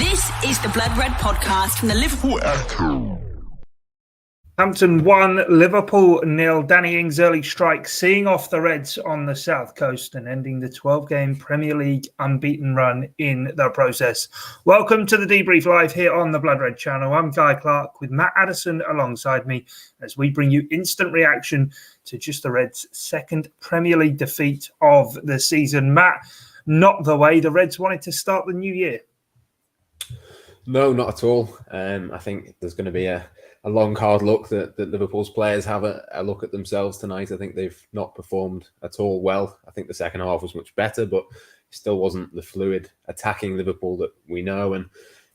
This is the Blood Red podcast from the Liverpool Echo. Hampton 1, Liverpool 0. Danny Ings' early strike seeing off the Reds on the South Coast and ending the 12-game Premier League unbeaten run in the process. Welcome to the Debrief Live here on the Blood Red channel. I'm Clarke with Matt Addison alongside me as we bring you instant reaction to just the Reds' second Premier League defeat of the season. Matt, not the way the Reds wanted to start the new year. No, not at all. I think there's going to be a long, hard look that Liverpool's players have a look at themselves tonight. I think they've not performed at all well. I think the second half was much better, but it still wasn't the fluid attacking Liverpool that we know. And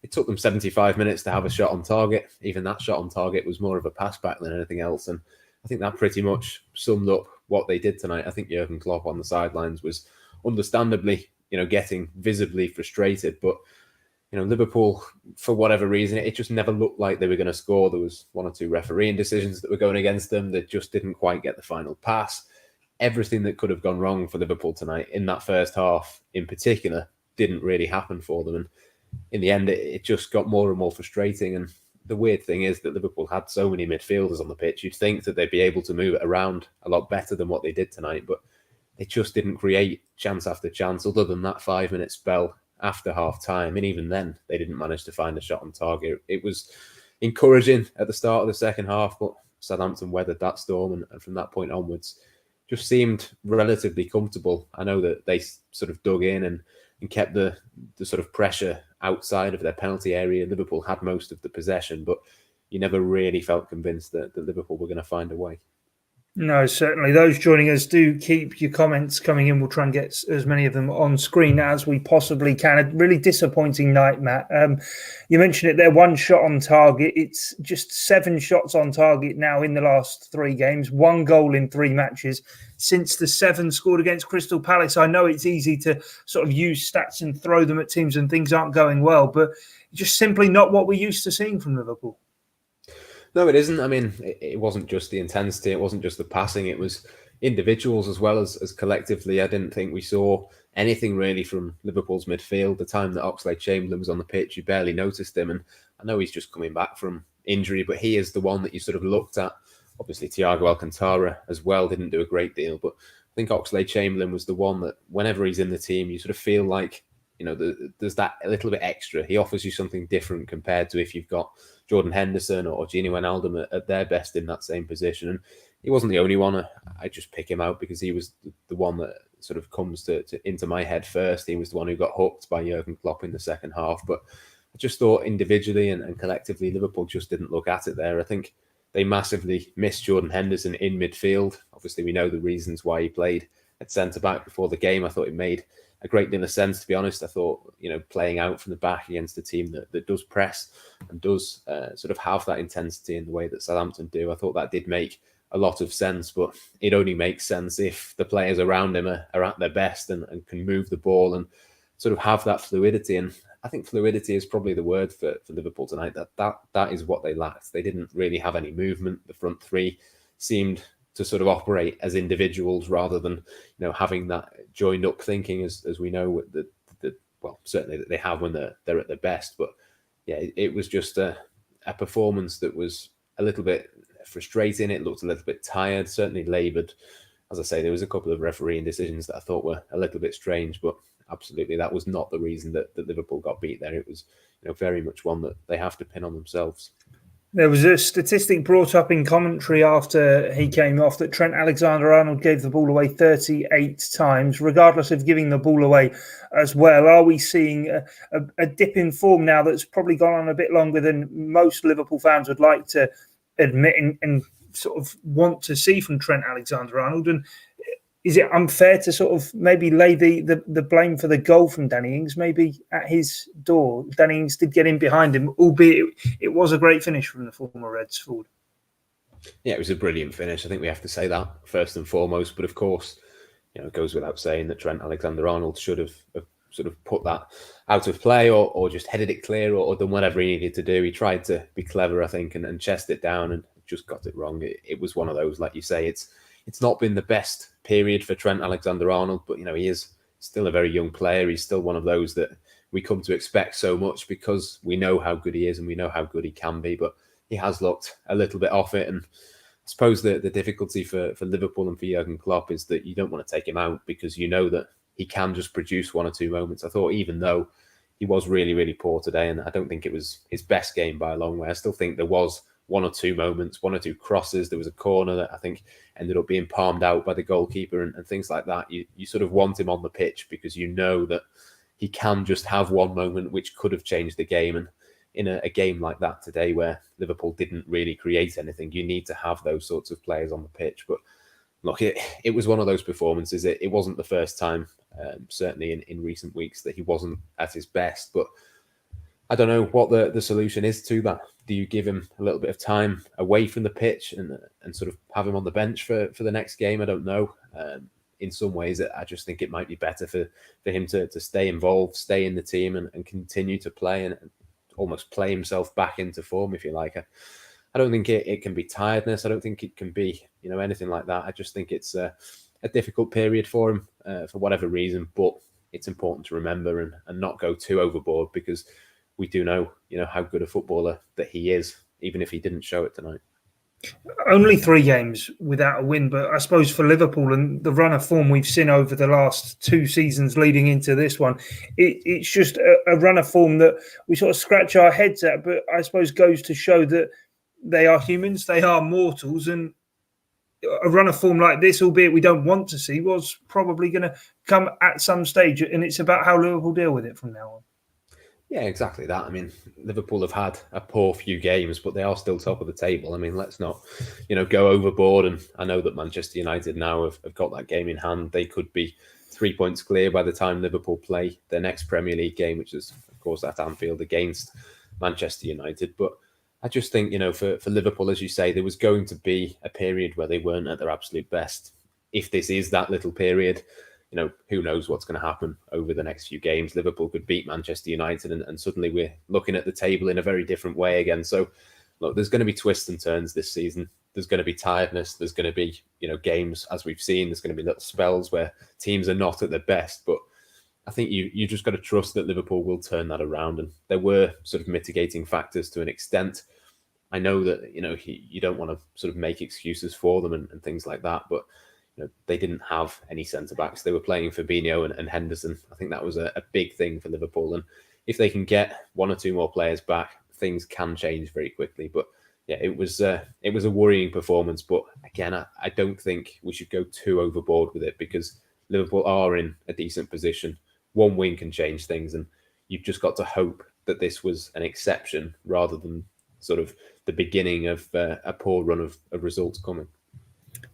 it took them 75 minutes to have a shot on target. Even that shot on target was more of a pass back than anything else. And I think that pretty much summed up what they did tonight. I think Jurgen Klopp on the sidelines was understandably, getting visibly frustrated, but Liverpool, for whatever reason, it just never looked like they were going to score. There was one or two refereeing decisions that were going against them. They just didn't quite get the final pass. Everything that could have gone wrong for Liverpool tonight in that first half in particular didn't really happen for them. And in the end, it just got more and more frustrating. And the weird thing is that Liverpool had so many midfielders on the pitch. You'd think that they'd be able to move it around a lot better than what they did tonight, but they just didn't create chance after chance other than that 5-minute spell after half-time, and even then, they didn't manage to find a shot on target. It was encouraging at the start of the second half, but Southampton weathered that storm, and from that point onwards, just seemed relatively comfortable. I know that they sort of dug in and kept the sort of pressure outside of their penalty area. Liverpool had most of the possession, but you never really felt convinced that Liverpool were going to find a way. No, certainly. Those joining us, do keep your comments coming in. We'll try and get as many of them on screen as we possibly can. A really disappointing night, Matt. You mentioned it there, one shot on target. It's just 7 shots on target now in the last 3 games, 1 goal in 3 matches since the 7 scored against Crystal Palace. I know it's easy to sort of use stats and throw them at teams and things aren't going well, but just simply not what we're used to seeing from Liverpool. No, it isn't. I mean, it wasn't just the intensity. It wasn't just the passing. It was individuals as well as collectively. I didn't think we saw anything really from Liverpool's midfield. The time that Oxlade-Chamberlain was on the pitch, you barely noticed him. And I know he's just coming back from injury, but he is the one that you sort of looked at. Obviously, Thiago Alcantara as well didn't do a great deal. But I think Oxlade-Chamberlain was the one that whenever he's in the team, you sort of feel like, there's that a little bit extra. He offers you something different compared to if you've got Jordan Henderson or Gini Wijnaldum at their best in that same position. And he wasn't the only one. I just pick him out because he was the one that sort of comes into my head first. He was the one who got hooked by Jurgen Klopp in the second half. But I just thought individually and collectively, Liverpool just didn't look at it there. I think they massively missed Jordan Henderson in midfield. Obviously, we know the reasons why he played at centre-back before the game. I thought it made a great deal of sense, to be honest. I thought, playing out from the back against a team that does press and does sort of have that intensity in the way that Southampton do, I thought that did make a lot of sense, but it only makes sense if the players around him are at their best and can move the ball and sort of have that fluidity. And I think fluidity is probably the word for Liverpool tonight. That is what they lacked. They didn't really have any movement. The front three seemed to sort of operate as individuals rather than having that joined up thinking as we know that well, certainly that they have when they're at their best. But yeah, it was just a performance that was a little bit frustrating. It looked a little bit tired, certainly laboured. As I say, there was a couple of refereeing decisions that I thought were a little bit strange, but absolutely that was not the reason that Liverpool got beat there. It was very much one that they have to pin on themselves. There was a statistic brought up in commentary after he came off that Trent Alexander-Arnold gave the ball away 38 times, regardless of giving the ball away as well. Are we seeing a dip in form now that's probably gone on a bit longer than most Liverpool fans would like to admit and sort of want to see from Trent Alexander-Arnold? And is it unfair to sort of maybe lay the blame for the goal from Danny Ings maybe at his door? Danny Ings did get in behind him, albeit it was a great finish from the former Reds forward. Yeah, it was a brilliant finish. I think we have to say that first and foremost. But of course, it goes without saying that Trent Alexander-Arnold should have sort of put that out of play or just headed it clear or done whatever he needed to do. He tried to be clever, I think, and chest it down and just got it wrong. It was one of those, like you say, it's not been the best period for Trent Alexander-Arnold, but he is still a very young player. He's still one of those that we come to expect so much because we know how good he is and we know how good he can be. But he has looked a little bit off it. And I suppose the difficulty for Liverpool and for Jurgen Klopp is that you don't want to take him out because you know that he can just produce one or two moments. I thought even though he was really, really poor today, and I don't think it was his best game by a long way, I still think there was one or two moments, one or two crosses. There was a corner that I think ended up being palmed out by the goalkeeper and things like that. You sort of want him on the pitch because you know that he can just have one moment which could have changed the game. And in a game like that today where Liverpool didn't really create anything, you need to have those sorts of players on the pitch. But look, it was one of those performances. It wasn't the first time, certainly in recent weeks, that he wasn't at his best. But I don't know what the solution is to that. Do you give him a little bit of time away from the pitch and sort of have him on the bench for the next game? I don't know. In some ways, I just think it might be better for him to stay involved, stay in the team and continue to play and almost play himself back into form, if you like. I don't think it can be tiredness. I don't think it can be, anything like that. I just think it's a difficult period for him for whatever reason, but it's important to remember and not go too overboard because we do know, how good a footballer that he is, even if he didn't show it tonight. Only 3 games without a win, but I suppose for Liverpool and the run of form we've seen over the last 2 seasons leading into this one, it's just a run of form that we sort of scratch our heads at, but I suppose goes to show that they are humans, they are mortals, and a run of form like this, albeit we don't want to see, was probably going to come at some stage, and it's about how Liverpool deal with it from now on. Yeah, exactly that. I mean, Liverpool have had a poor few games, but they are still top of the table. I mean, let's not, go overboard. And I know that Manchester United now have got that game in hand. They could be 3 points clear by the time Liverpool play their next Premier League game, which is, of course, at Anfield against Manchester United. But I just think, for Liverpool, as you say, there was going to be a period where they weren't at their absolute best. If this is that little period, who knows what's going to happen over the next few games. Liverpool could beat Manchester United and suddenly we're looking at the table in a very different way again. So, look, there's going to be twists and turns this season. There's going to be tiredness. There's going to be, games, as we've seen. There's going to be little spells where teams are not at their best. But I think you just got to trust that Liverpool will turn that around. And there were sort of mitigating factors to an extent. I know that, you don't want to sort of make excuses for them and things like that. But they didn't have any centre-backs. They were playing Fabinho and Henderson. I think that was a big thing for Liverpool. And if they can get 1 or 2 more players back, things can change very quickly. But yeah, it was a worrying performance. But again, I don't think we should go too overboard with it because Liverpool are in a decent position. 1 win can change things. And you've just got to hope that this was an exception rather than sort of the beginning of a poor run of results coming.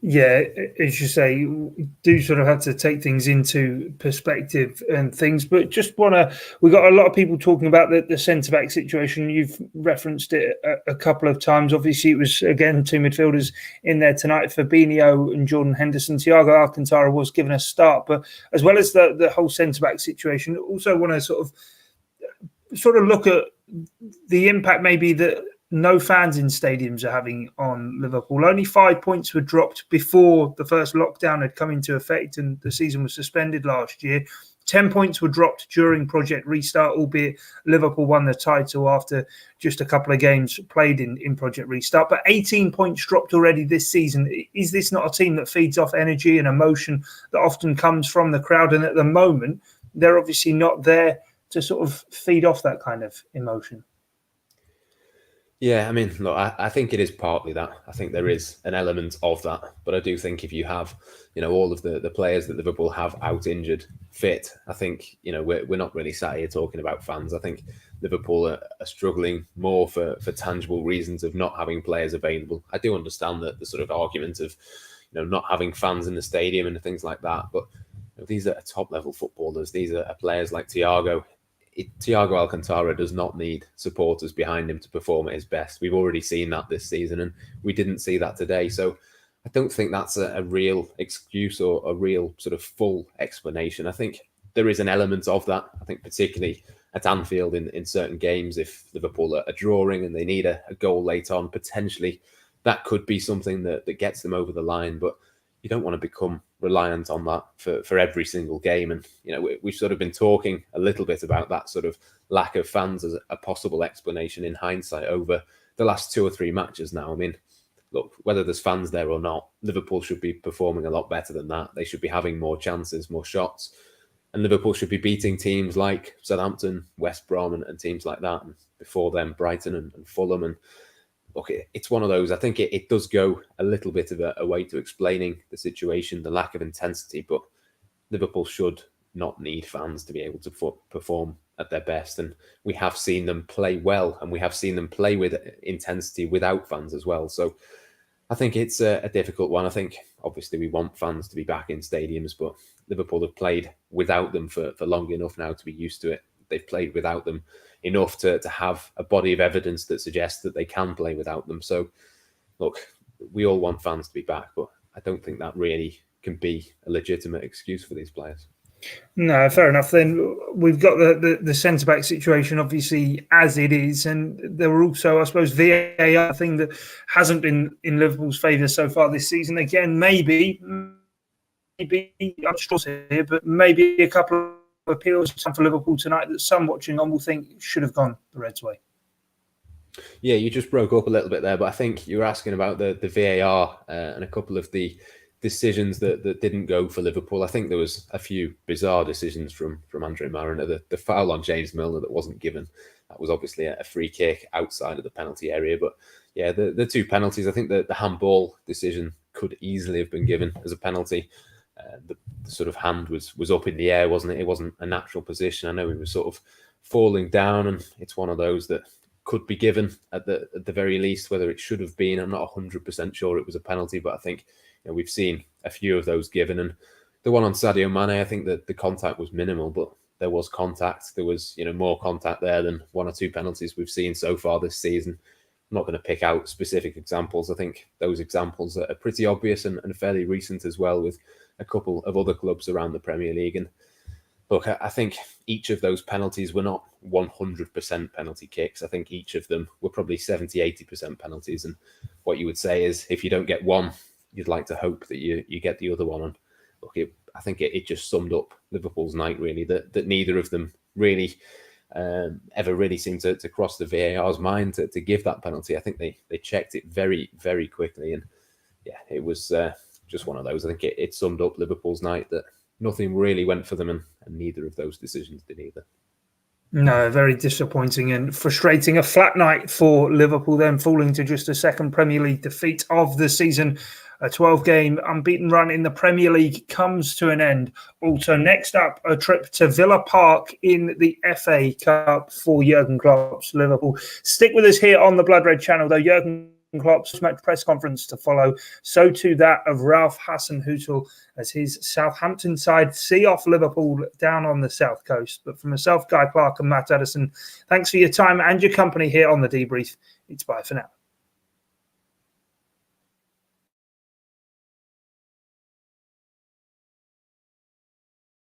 Yeah, as you say, you do sort of have to take things into perspective and things, but we got a lot of people talking about the centre-back situation. You've referenced it a couple of times. Obviously, it was, again, 2 midfielders in there tonight, Fabinho and Jordan Henderson. Thiago Alcantara was given a start, but as well as the whole centre-back situation, also want to sort of look at the impact maybe that no fans in stadiums are having on Liverpool. Only 5 points were dropped before the first lockdown had come into effect and the season was suspended last year. 10 points were dropped during Project Restart, albeit Liverpool won the title after just a couple of games played in Project Restart. But 18 points dropped already this season. Is this not a team that feeds off energy and emotion that often comes from the crowd? And at the moment, they're obviously not there to sort of feed off that kind of emotion. Yeah, I mean, look, I think it is partly that. I think there is an element of that. But I do think if you have, all of the players that Liverpool have out injured fit, I think, we're not really sat here talking about fans. I think Liverpool are struggling more for tangible reasons of not having players available. I do understand that the sort of argument of, not having fans in the stadium and things like that. But these are top level footballers. These are players like Thiago Alcantara does not need supporters behind him to perform at his best. We've already seen that this season, and we didn't see that today. So I don't think that's a real excuse or a real sort of full explanation. I think there is an element of that. I think particularly at Anfield in certain games, if Liverpool are drawing and they need a goal late on, potentially that could be something that gets them over the line. But you don't want to become reliant on that for every single game. And, we've sort of been talking a little bit about that sort of lack of fans as a possible explanation in hindsight over the last 2 or 3 matches now. I mean, look, whether there's fans there or not, Liverpool should be performing a lot better than that. They should be having more chances, more shots. And Liverpool should be beating teams like Southampton, West Brom and teams like that. And before them, Brighton and Fulham. And look, it's one of those. I think it does go a little bit of a way to explaining the situation, the lack of intensity. But Liverpool should not need fans to be able to perform at their best. And we have seen them play well, and we have seen them play with intensity without fans as well. So I think it's a difficult one. I think obviously we want fans to be back in stadiums, but Liverpool have played without them for long enough now to be used to it. They've played without them enough to have a body of evidence that suggests that they can play without them. So look, we all want fans to be back, but I don't think that really can be a legitimate excuse for these players. No, fair enough. Then we've got the centre-back situation, obviously, as it is. And there were also, I suppose, VAR thing that hasn't been in Liverpool's favour so far this season. Again, maybe I'm sure here, but maybe a couple of appeals for Liverpool tonight that some watching on will think should have gone the Reds' way. Yeah, you just broke up a little bit there, but I think you were asking about the VAR and a couple of the decisions that didn't go for Liverpool. I think there was a few bizarre decisions from Andre Mariner. The foul on James Milner that wasn't given, that was obviously a free kick outside of the penalty area. But yeah, the 2 penalties, I think the handball decision could easily have been given as a penalty. The sort of hand was up in the air, wasn't it? It wasn't a natural position. I know he was sort of falling down, and it's one of those that could be given at the very least. Whether it should have been, I'm not 100% sure it was a penalty, but I think we've seen a few of those given. And the one on Sadio Mane, I think that the contact was minimal, but there was contact. There was more contact there than 1 or 2 penalties we've seen so far this season. I'm not going to pick out specific examples. I think those examples are pretty obvious and fairly recent as well, with a couple of other clubs around the Premier League. And look, I think each of those penalties were not 100% penalty kicks. I think each of them were probably 70-80% penalties. And what you would say is, if you don't get one, you'd like to hope that you get the other one. And look, I think it just summed up Liverpool's night, really, that neither of them really ever really seemed to cross the VAR's mind to give that penalty. I think they checked it very, very quickly. And yeah, it was just one of those. I think it summed up Liverpool's night, that nothing really went for them, and neither of those decisions did either. No, very disappointing and frustrating. A flat night for Liverpool, then falling to just a second Premier League defeat of the season. A 12-game unbeaten run in the Premier League comes to an end. Also, next up, a trip to Villa Park in the FA Cup for Jurgen Klopp's Liverpool. Stick with us here on the Blood Red channel, though. Jurgen Klopp's press conference to follow. So too that of Ralph Hasenhüttl as his Southampton side see off Liverpool down on the south coast. But from myself, Guy Clarke and Matt Addison, thanks for your time and your company here on The Debrief. It's bye for now.